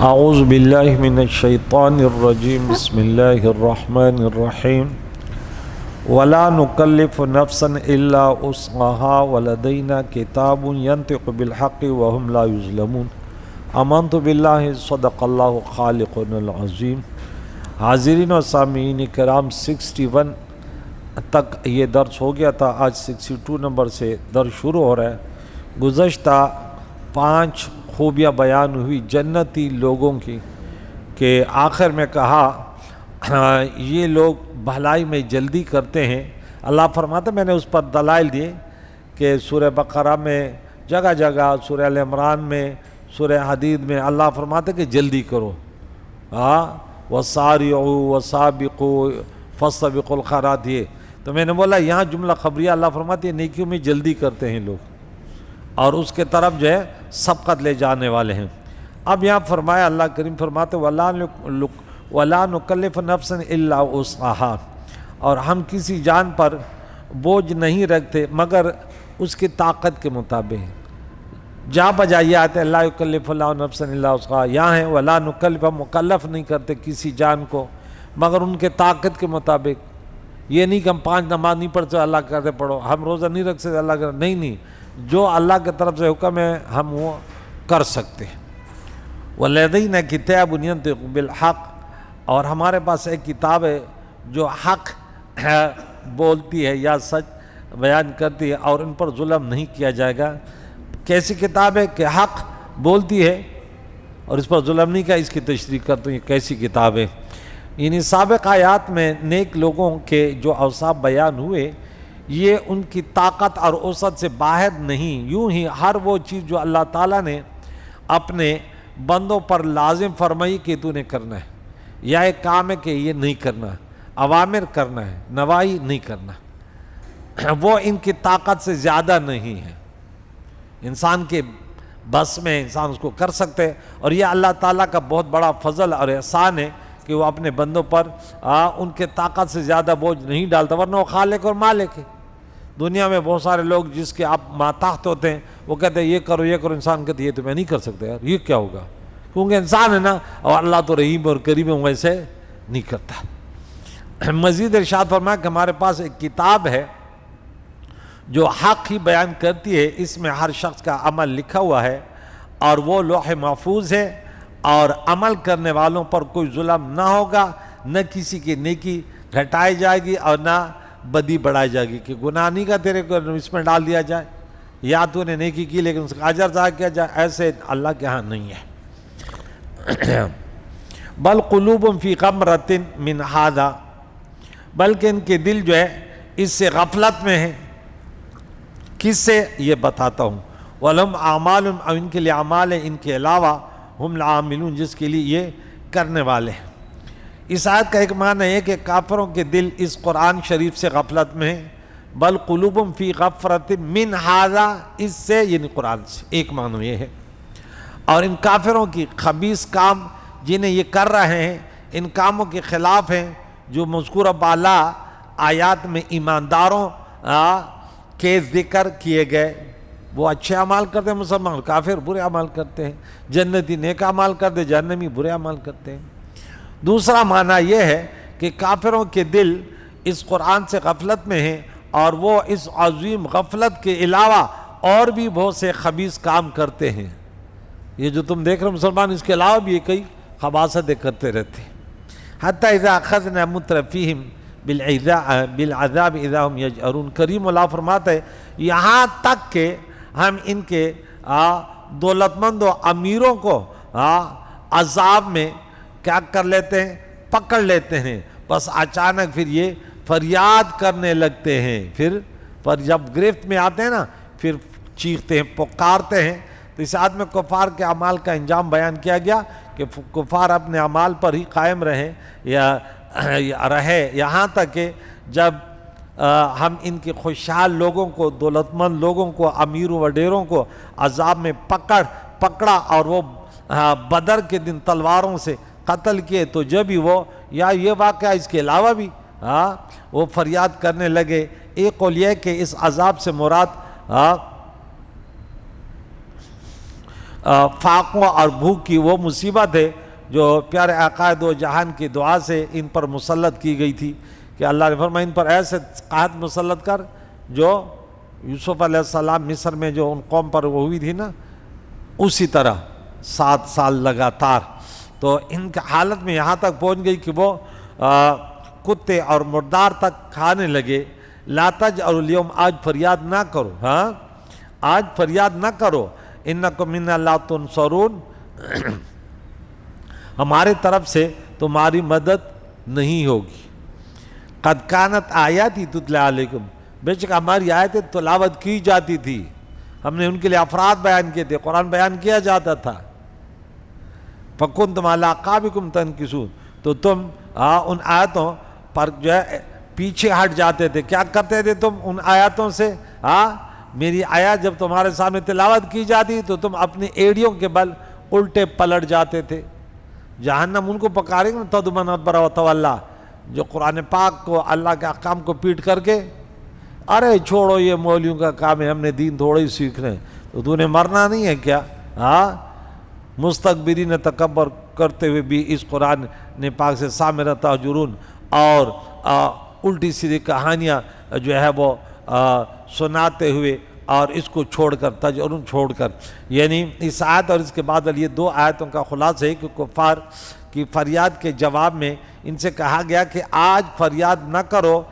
اعوذ باللہ من الشیطان الرجیم بسم اللہ الرحمن الرحیم ولا نکلف نفسا الا وسعها ولدینا کتاب ینطق بالحق وهم لا یظلمون آمنت باللہ صدق اللہ خالقنا العظیم۔ حاضرین و سامعین کرام 61 تک یہ درس ہو گیا تھا، آج 62 نمبر سے درس شروع ہو رہا ہے۔ گزشتہ 5 خوبیاں بیان ہوئی جنتی لوگوں کی کہ آخر میں کہا یہ لوگ بھلائی میں جلدی کرتے ہیں۔ اللہ فرماتا میں نے اس پر دلائل دیے کہ سورہ بقرہ میں جگہ جگہ، سورہ ال عمران میں، سورہ حدید میں اللہ فرماتا کہ جلدی کرو، وَسَارِعُوا وَسَابِقُوا فَاسْتَبِقُوا الْخَيْرَاتِ۔ یہ تو میں نے بولا یہاں جملہ خبریہ اللہ فرماتی ہے نیکیوں میں جلدی کرتے ہیں لوگ اور اس کے طرف جو ہے سبقت لے جانے والے ہیں۔ اب یہاں فرمایا اللہ کریم فرماتے وَلَا نُكَلِّفُ نَفْسًا إِلَّا وُسْعَهَا، اور ہم کسی جان پر بوجھ نہیں رکھتے مگر اس کی طاقت کے مطابق۔ جا بجائیے آتے اللہ یکلف اللہ نفسا الا وسعها، یہاں ہے وَلَا نُكَلِّفُ، مکلف نہیں کرتے کسی جان کو مگر ان کے طاقت کے مطابق۔ یہ نہیں کہ ہم 5 نماز نہیں پڑھتے اللہ کہتے پڑھو، ہم روزہ نہیں رکھ سکتے اللہ کہتے نہیں، جو اللہ کی طرف سے حکم ہے ہم وہ کر سکتے ہیں۔ وَلَدَيْنَا كِتَابٌ يَنطِقُ بِالْحَقِّ، اور ہمارے پاس ایک کتاب ہے جو حق بولتی ہے یا سچ بیان کرتی ہے اور ان پر ظلم نہیں کیا جائے گا۔ کیسی کتاب ہے کہ حق بولتی ہے اور اس پر ظلم نہیں کیا، اس کی تشریح کرتے ہیں کیسی کتاب ہے۔ یعنی سابق آیات میں نیک لوگوں کے جو اوصاف بیان ہوئے یہ ان کی طاقت اور وسعت سے باہر نہیں، یوں ہی ہر وہ چیز جو اللہ تعالیٰ نے اپنے بندوں پر لازم فرمائی کہ تو نے کرنا ہے، یا ایک کام ہے کہ یہ نہیں کرنا، اوامر کرنا ہے، نواہی نہیں کرنا، وہ ان کی طاقت سے زیادہ نہیں ہے، انسان کے بس میں انسان اس کو کر سکتے، اور یہ اللہ تعالیٰ کا بہت بڑا فضل اور احسان ہے کہ وہ اپنے بندوں پر ان کے طاقت سے زیادہ بوجھ نہیں ڈالتا، ورنہ وہ خالق اور مالک ہے۔ دنیا میں بہت سارے لوگ جس کے آپ ماتحت ہوتے ہیں وہ کہتے ہیں یہ کرو یہ کرو، انسان کہتے ہیں یہ تو میں نہیں کر سکتا یار، یہ کیا ہوگا، کیونکہ انسان ہے نا، اور اللہ تو رحیم اور کریم ہے، ویسے نہیں کرتا۔ مزید ارشاد فرمایا کہ ہمارے پاس ایک کتاب ہے جو حق ہی بیان کرتی ہے، اس میں ہر شخص کا عمل لکھا ہوا ہے اور وہ لوح محفوظ ہے، اور عمل کرنے والوں پر کوئی ظلم نہ ہوگا، نہ کسی کی نیکی گھٹائی جائے گی اور نہ بدی بڑھائی جائے گی کہ گناہ نہیں کا تیرے کو اس میں ڈال دیا جائے، یا تو نے نیکی کی لیکن اس کا اجر ضائع کیا جائے، ایسے اللہ کے ہاں نہیں ہے۔ بل قلوب فی غمرۃ من ھذا، بلکہ ان کے دل جو ہے اس سے غفلت میں ہیں۔ کس سے؟ یہ بتاتا ہوں۔ وَلَهُمْ أَعْمَالٌ، اور ان کے لیے اعمال ہیں ان کے علاوہ، ہم العاملون، جس کے لیے یہ کرنے والے ہیں۔ اس آیت کا ایک معنی ہے کہ کافروں کے دل اس قرآن شریف سے غفلت میں ہیں، بل قلوبہم فی غفرۃ من ھذا، اس سے یعنی قرآن سے، ایک معنی یہ ہے۔ اور ان کافروں کی خبیث کام جنہیں یہ کر رہے ہیں ان کاموں کے خلاف ہیں جو مذکورہ بالا آیات میں ایمانداروں کے ذکر کیے گئے۔ وہ اچھے اعمال کرتے ہیں مسلمان، کافر برے اعمال کرتے ہیں، جنتی نیک اعمال کرتے ہیں، جہنمی برے اعمال کرتے ہیں۔ دوسرا معنی یہ ہے کہ کافروں کے دل اس قرآن سے غفلت میں ہیں اور وہ اس عظیم غفلت کے علاوہ اور بھی بہت سے خبیث کام کرتے ہیں۔ یہ جو تم دیکھ رہے مسلمان، اس کے علاوہ بھی کئی خباثتیں کرتے رہتے ہیں۔ حتی اذا اخذنا مترفیہم بالعذاب اذا ہم یجأرون، کریم اللہ فرماتا ہے یہاں تک کہ ہم ان کے دولت مند و امیروں کو عذاب میں کیا کر لیتے ہیں، پکڑ لیتے ہیں، بس اچانک پھر یہ فریاد کرنے لگتے ہیں، پھر جب گرفت میں آتے ہیں نا پھر چیختے ہیں، پکارتے ہیں۔ تو اس آیت میں کفار کے اعمال کا انجام بیان کیا گیا کہ کفار اپنے اعمال پر ہی قائم رہے یہاں تک کہ جب ہم ان کے خوشحال لوگوں کو، دولت مند لوگوں کو، امیروں وڈیروں کو عذاب میں پکڑا اور وہ بدر کے دن تلواروں سے قتل کیے، تو جب ہی وہ یا یہ واقعہ اس کے علاوہ بھی وہ فریاد کرنے لگے۔ ایک قول یہ کہ اس عذاب سے مراد فاقوں اور بھوک کی وہ مصیبت ہے جو پیارے آقا دو جہان کی دعا سے ان پر مسلط کی گئی تھی کہ اللہ نے فرمایا ان پر ایسے قحط مسلط کر جو یوسف علیہ السلام مصر میں جو ان قوم پر وہ ہوئی تھی نا اسی طرح 7 سال لگاتار. تو ان کی حالت میں یہاں تک پہنچ گئی کہ وہ کتے اور مردار تک کھانے لگے. لا تجأروا اليوم، آج فریاد نہ کرو، ہاں آج فریاد نہ کرو، انکم منا لا تنصرون، ہمارے طرف سے تمہاری مدد نہیں ہوگی. قد کانت آیاتی تتلی علیکم، بے شک ہماری آیتیں تلاوت کی جاتی تھی، ہم نے ان کے لیے افراد بیان کیے تھے، قرآن بیان کیا جاتا تھا. فکنتم علی اعقابکم تنکصون، تو تم ان آیتوں پر جو ہے پیچھے ہٹ جاتے تھے. کیا کرتے تھے تم ان آیاتوں سے؟ میری آیات جب تمہارے سامنے تلاوت کی جاتی تو تم اپنی ایڑیوں کے بل الٹے پلٹ جاتے تھے. جہنم ان کو پکارے گا تدمن ادبر وتولی، جو قرآن پاک کو اللہ کے احکام کو پیٹ کر کے ارے چھوڑو یہ مولویوں کا کام ہے، ہم نے دین تھوڑے ہی سیکھ رہے ہیں. تو نے مرنا نہیں ہے کیا؟ مستکبرین تکبر کرتے ہوئے بھی اس قرآن نے پاک سے سامرہ تہجرون اور الٹی سیدھی کہانیاں جو ہے وہ سناتے ہوئے اور اس کو چھوڑ کر تجرن چھوڑ کر، یعنی اس آیت اور اس کے بعد یہ 2 آیتوں کا خلاصہ ہے کہ کفار کی فریاد کے جواب میں ان سے کہا گیا کہ آج فریاد نہ کرو،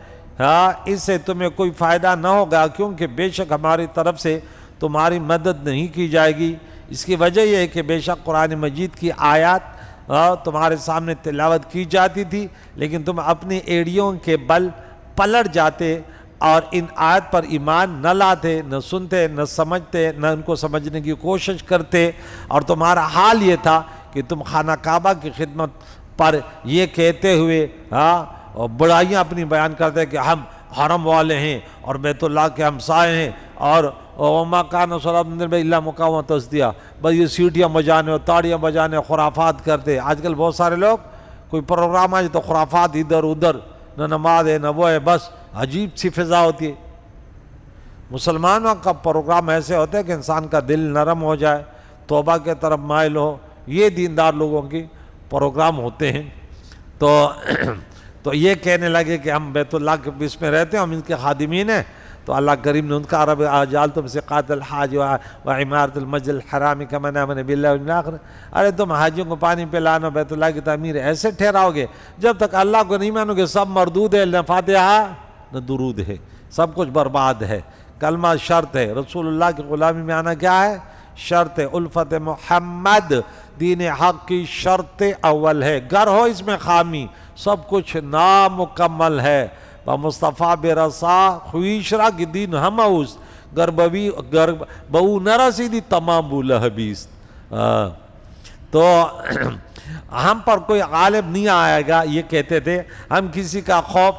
اس سے تمہیں کوئی فائدہ نہ ہوگا، کیونکہ بے شک ہماری طرف سے تمہاری مدد نہیں کی جائے گی. اس کی وجہ یہ ہے کہ بے شک قرآن مجید کی آیات تمہارے سامنے تلاوت کی جاتی تھی، لیکن تم اپنی ایڑیوں کے بل پلٹ جاتے اور ان آیت پر ایمان نہ لاتے، نہ سنتے، نہ سمجھتے، نہ ان کو سمجھنے کی کوشش کرتے. اور تمہارا حال یہ تھا کہ تم خانہ کعبہ کی خدمت پر یہ کہتے ہوئے اور بڑائیاں اپنی بیان کرتے کہ ہم حرم والے ہیں اور بیت اللہ کے ہمسائے ہیں اور وما کان صلاۃ الا مکاء وتصدیہ، بس یہ سیٹیاں بجانے اور تاڑیاں بجانے خرافات کرتے. آج کل بہت سارے لوگ کوئی پروگرام آئے تو خرافات ادھر ادھر، نہ نماز ہے نہ وہ ہے، بس عجیب سی فضا ہوتی ہے. مسلمانوں کا پروگرام ایسے ہوتا ہے کہ انسان کا دل نرم ہو جائے، توبہ کے طرف مائل ہو، یہ دیندار لوگوں کی پروگرام ہوتے ہیں. تو یہ کہنے لگے کہ ہم بیت اللہ کے بیچ میں رہتے ہیں، ہم ان کے خادمین ہیں. تو اللہ کریم نے ان کا عرب اجعلتم سقاۃ الحاج وعمارۃ المسجد الحرام کمن آمن باللہ والیوم الآخر، ارے تم حاجیوں کو پانی پلانا بیت اللہ کی تعمیر ایسے ٹھہراؤ گے؟ جب تک اللہ کو نہیں مانو گے سب مردود ہے، نہ فاتحہ نہ درود ہے، سب کچھ برباد ہے. کلمہ شرط ہے، رسول اللہ کی غلامی میں آنا کیا ہے؟ شرط ہے. الفت محمد دین حق کی شرط اول ہے، گر ہو اس میں خامی سب کچھ نامکمل ہے. مصطفیٰ برسا خویشرا کی دین ہم اوست، گر بہو نہ رسیدی تمام بولہ حبیث. تو ہم پر کوئی غالب نہیں آئے گا یہ کہتے تھے. ہم کسی کا خوف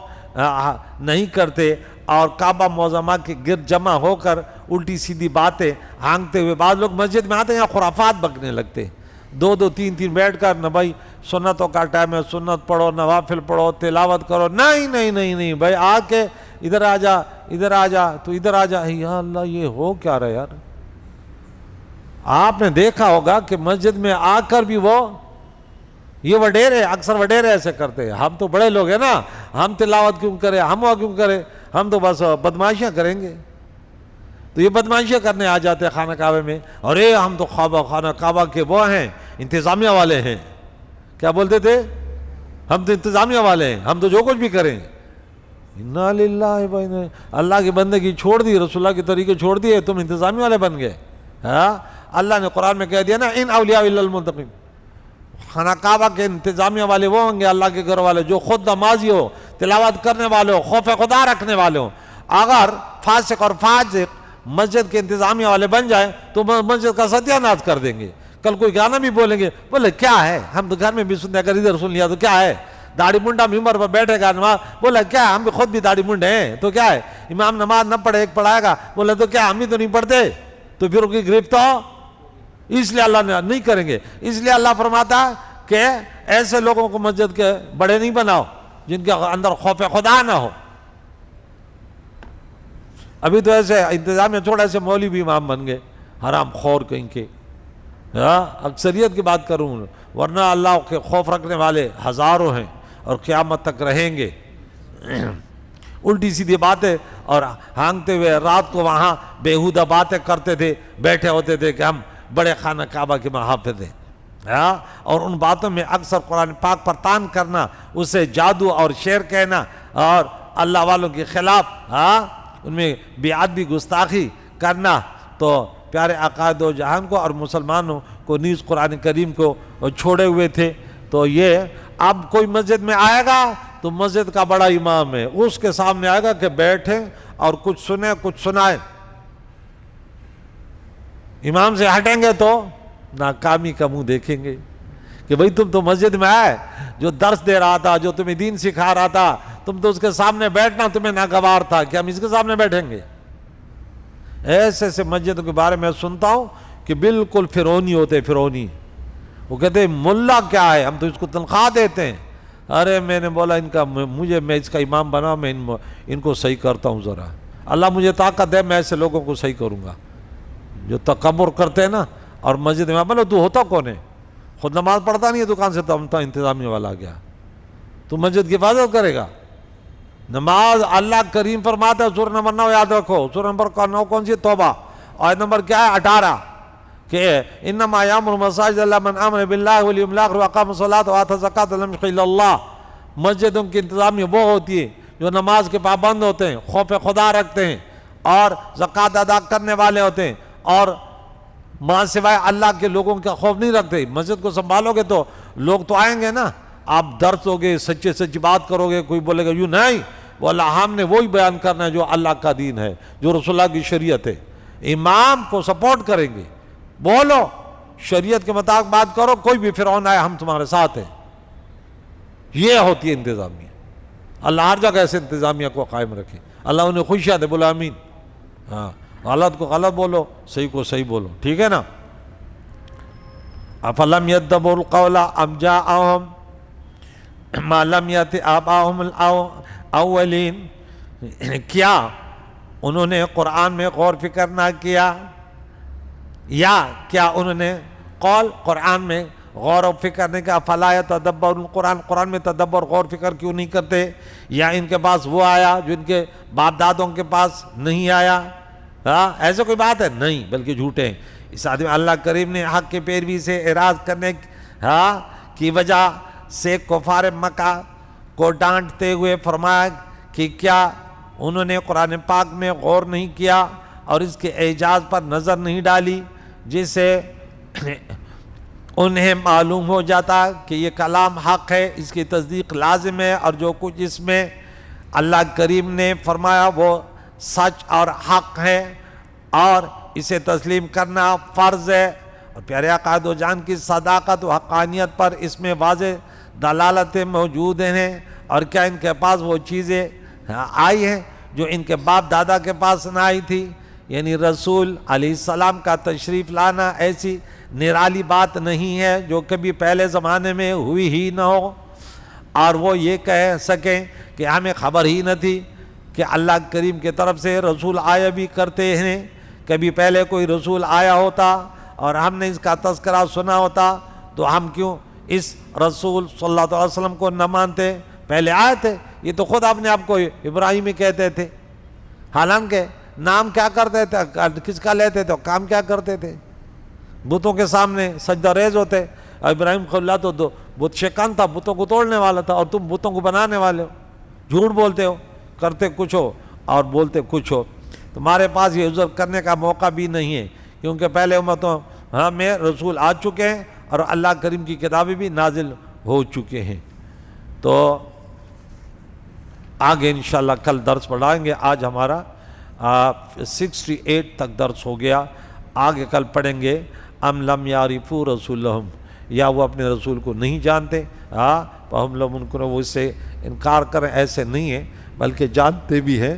نہیں کرتے اور کعبہ معظمہ کے گرد جمع ہو کر الٹی سیدھی باتیں ہانگتے ہوئے بعض لوگ مسجد میں آتے ہیں یہاں خرافات بکنے لگتے. 2-2 3-3 بیٹھ کر نہ بھائی سنتوں کا ٹائم ہے، سنت پڑھو، نوافل پڑھو، تلاوت کرو. نہیں بھائی آ کے ادھر آ جا تو ادھر آ جا. یا اللہ یہ ہو کیا رہا یار؟ آپ نے دیکھا ہوگا کہ مسجد میں آ کر بھی وہ یہ وڈیرے اکثر وڈیرے ایسے کرتے ہیں. ہم تو بڑے لوگ ہیں نا، ہم تلاوت کیوں کریں، ہم وہ کیوں کریں، ہم تو بس بدمعاشیاں کریں گے. تو یہ بدمعاشیاں کرنے آ جاتے ہیں خانہ کعبہ میں. ارے ہم تو خانہ کعبہ کے وہ ہیں، انتظامیہ والے ہیں. کیا بولتے تھے؟ ہم تو انتظامیہ والے ہیں، ہم تو جو کچھ بھی کریں. انا للہ و انا، اللہ کی بندگی چھوڑ دی، رسول اللہ کے طریقے چھوڑ دیے، تم انتظامیہ والے بن گئے. اللہ نے قرآن میں کہہ دیا نا ان اولیاء الا المتقین. خانہ کعبہ کے انتظامیہ والے وہ ہوں گے اللہ کے گھر والے جو خود نمازی ہو، تلاوت کرنے والے ہو، خوف خدا رکھنے والے ہو. اگر فاسق اور فاجر مسجد کے انتظامیہ والے بن جائیں تو مسجد کا ستیہ ناش کر دیں گے. کل کوئی گانا بھی بولیں گے، بولے کیا ہے، ہم تو گھر میں بھی سنتے، اگر ادھر سن لیا تو کیا ہے. داڑھی منڈا ممبر پر بیٹھے گا نماز، بولا کیا ہم بھی خود بھی داڑھی منڈے ہیں تو کیا ہے. امام نماز نہ پڑھے ایک پڑھائے گا، بولے تو کیا ہم بھی تو نہیں پڑھتے، تو پھر ان کی گرفت تو اس لیے اللہ نے نہیں کریں گے. اس لیے اللہ فرماتا کہ ایسے لوگوں کو مسجد کے بڑے نہیں بناؤ جن کے اندر خوف خدا نہ ہو. ابھی تو ایسے انتظامیہ چھوڑا ایسے مولوی بھی امام بن گئے، حرام خور کہیں کے. اکثریت کی بات کروں، ورنہ اللہ کے خوف رکھنے والے ہزاروں ہیں اور قیامت تک رہیں گے۔ الٹی سیدھی باتیں اور ہانگتے ہوئے رات کو وہاں بیہودہ باتیں کرتے تھے، بیٹھے ہوتے تھے کہ ہم بڑے خانہ کعبہ کے محافظ ہیں، اور ان باتوں میں اکثر قرآن پاک پر طعن کرنا، اسے جادو اور شعر کہنا اور اللہ والوں کے خلاف ان میں بیادبی گستاخی کرنا، تو پیارے آقا دو جہان کو اور مسلمانوں کو نیز قرآن کریم کو چھوڑے ہوئے تھے۔ تو یہ اب کوئی مسجد میں آئے گا تو مسجد کا بڑا امام ہے، اس کے سامنے آئے گا کہ بیٹھیں اور کچھ سنیں کچھ سنائیں، امام سے ہٹیں گے تو ناکامی کا منہ دیکھیں گے کہ بھئی تم تو مسجد میں آئے، جو درس دے رہا تھا، جو تمہیں دین سکھا رہا تھا، تم تو اس کے سامنے بیٹھنا تمہیں ناگوار تھا کہ ہم اس کے سامنے بیٹھیں گے۔ ایسے ایسے مسجدوں کے بارے میں سنتا ہوں کہ بالکل فرعونی ہوتے، فرعونی، وہ کہتے ہیں ملا کیا ہے، ہم تو اس کو تنخواہ دیتے ہیں۔ ارے میں نے بولا میں اس کا امام بنا، میں ان کو صحیح کرتا ہوں، ذرا اللہ مجھے طاقت دے، میں ایسے لوگوں کو صحیح کروں گا جو تکبر کرتے ہیں نا۔ اور مسجد میں بولو تو ہوتا کون ہے، خود نماز پڑھتا نہیں ہے، دکان سے تو انتظامیہ والا آ گیا، تو مسجد کی حفاظت کرے گا؟ نماز اللہ کریم فرماتا ہے، سورہ نمبر 9 یاد رکھو، سورہ نمبر 9 کون سی؟ توبہ، آیت نمبر کیا ہے؟ 18، کہ انما یامر مساجد اللہ من آمن باللہ والیوم الاخر واقام الصلاۃ وآتى الزکاۃ ولم یخش الا اللہ۔ مسجدوں کی انتظامیہ وہ ہوتی ہے جو نماز کے پابند ہوتے ہیں، خوف خدا رکھتے ہیں اور زکوٰۃ ادا کرنے والے ہوتے ہیں، اور ماں سوائے اللہ کے لوگوں کا خوف نہیں رکھتے۔ مسجد کو سنبھالو گے تو لوگ تو آئیں گے نا، آپ درس ہوگے، سچی بات کرو گے، کوئی بولے گا یوں نہیں، وہ اللہ ہم نے وہی بیان کرنا ہے جو اللہ کا دین ہے، جو رسول اللہ کی شریعت ہے۔ امام کو سپورٹ کریں گے، بولو شریعت کے مطابق بات کرو، کوئی بھی فرعون آئے ہم تمہارے ساتھ ہیں۔ یہ ہوتی ہے انتظامیہ۔ اللہ ہر جگہ ایسے انتظامیہ کو قائم رکھے، اللہ انہیں خوشیاں دے، بولو آمین۔ غلط کو غلط بولو، صحیح کو صحیح بولو، ٹھیک ہے نا؟ افلم یدبروا القول ام جاءہم ما لم یأت آباؤہم الاولین، کیا انہوں نے قرآن میں غور فکر نہ کیا، یا کیا انہوں نے قرآن میں غور و فکر نہیں کیا؟ فلا یتدبرون القرآن، قرآن میں تدبر غور فکر کیوں نہیں کرتے؟ یا ان کے پاس وہ آیا جو ان کے باپ دادوں کے پاس نہیں آیا؟ ایسے کوئی بات ہے نہیں، بلکہ جھوٹے ہیں۔ اس آدمی اللہ کریم نے حق کی پیروی سے اعراض کرنے کی وجہ سے کفار مکہ کو ڈانٹتے ہوئے فرمایا کہ کیا انہوں نے قرآن پاک میں غور نہیں کیا اور اس کے اعجاز پر نظر نہیں ڈالی، جس سے انہیں معلوم ہو جاتا کہ یہ کلام حق ہے، اس کی تصدیق لازم ہے، اور جو کچھ اس میں اللہ کریم نے فرمایا وہ سچ اور حق ہے، اور اسے تسلیم کرنا فرض ہے۔ اور پیارے آقا دو جان کی صداقت و حقانیت پر اس میں واضح دلالتیں موجود ہیں۔ اور کیا ان کے پاس وہ چیزیں آئی ہیں جو ان کے باپ دادا کے پاس نہ آئی تھی؟ یعنی رسول علیہ السلام کا تشریف لانا ایسی نرالی بات نہیں ہے جو کبھی پہلے زمانے میں ہوئی ہی نہ ہو، اور وہ یہ کہہ سکیں کہ ہمیں خبر ہی نہ تھی کہ اللہ کریم کی طرف سے رسول آیا بھی کرتے ہیں۔ کبھی پہلے کوئی رسول آیا ہوتا اور ہم نے اس کا تذکرہ سنا ہوتا تو ہم کیوں اس رسول صلی اللہ علیہ وسلم کو نہ مانتے؟ پہلے آئے تھے، یہ تو خود اپنے آپ کو ابراہیمی کہتے تھے، حالانکہ نام کیا کرتے تھے، کس کا لیتے تھے، کام کیا کرتے تھے؟ بتوں کے سامنے سجدہ ریز ہوتے۔ ابراہیم خلیل اللہ تو بت شکن تھا، بتوں کو توڑنے والا تھا، اور تم بتوں کو بنانے والے ہو، جھوٹ بولتے ہو، کرتے کچھ ہو اور بولتے کچھ ہو۔ تمہارے پاس یہ عذر کرنے کا موقع بھی نہیں ہے، کیونکہ پہلے امتوں میں رسول آ چکے ہیں اور اللہ کریم کی کتابیں بھی نازل ہو چکے ہیں۔ تو آگے انشاءاللہ کل درس پڑھائیں گے۔ آج ہمارا 68 تک درس ہو گیا، آگے کل پڑھیں گے ام لم یعرفوا رسولہم، یا وہ اپنے رسول کو نہیں جانتے، فہم لم منکرون، وہ اس سے انکار کریں، ایسے نہیں ہے بلکہ جانتے بھی ہیں،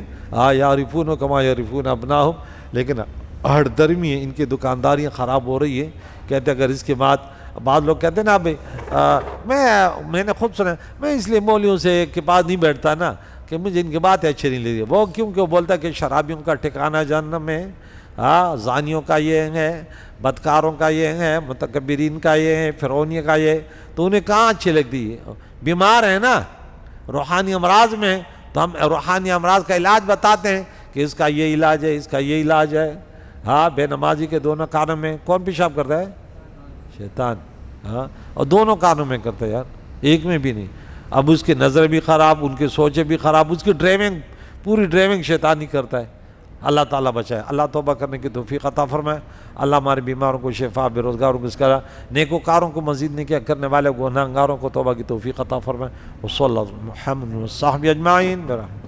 یعرفون کما یعرفون ابناہم، لیکن ہر درمی ہے، ان کی دکانداریاں خراب ہو رہی ہے۔ کہتے اگر اس کے بعد بعض لوگ کہتے ہیں نا بھائی میں نے خود سنا، میں اس لیے مولویوں سے کے پاس نہیں بیٹھتا نا کہ مجھے ان کی باتیں اچھی نہیں لگتی۔ وہ کیونکہ وہ بولتا ہے کہ شرابیوں کا ٹھکانہ جہنم میں، ہاں زانیوں کا یہ ہے، بدکاروں کا یہ ہے، متکبرین کا یہ ہے، فرعونیہ کا یہ، تو انہیں کہاں اچھی لگتی ہے؟ بیمار ہیں نا روحانی امراض میں، تو ہم روحانی امراض کا علاج بتاتے ہیں کہ اس کا یہ علاج ہے، اس کا یہ علاج ہے۔ ہاں بے نمازی کے دونوں کانوں میں کون پیشاب کرتا ہے؟ شیطان۔ ہاں اور دونوں کانوں میں کرتا ہے یار، ایک میں بھی نہیں۔ اب اس کی نظر بھی خراب، ان کی سوچیں بھی خراب، اس کی ڈرائیونگ پوری ڈرائیونگ شیطان ہی کرتا ہے۔ اللہ تعالیٰ بچائے، اللہ توبہ کرنے کی توفیق عطا فرمائے، اللہ ہمارے بیماروں کو شفا، بے روزگاروں کو اس کا، نیکوکاروں کو مزید نیکیاں کرنے والے گنہگاروں کو توبہ کی توفیق عطا فرمائے۔ وصلی اللہ محمد و صحبہ اجمعین برحمتہ۔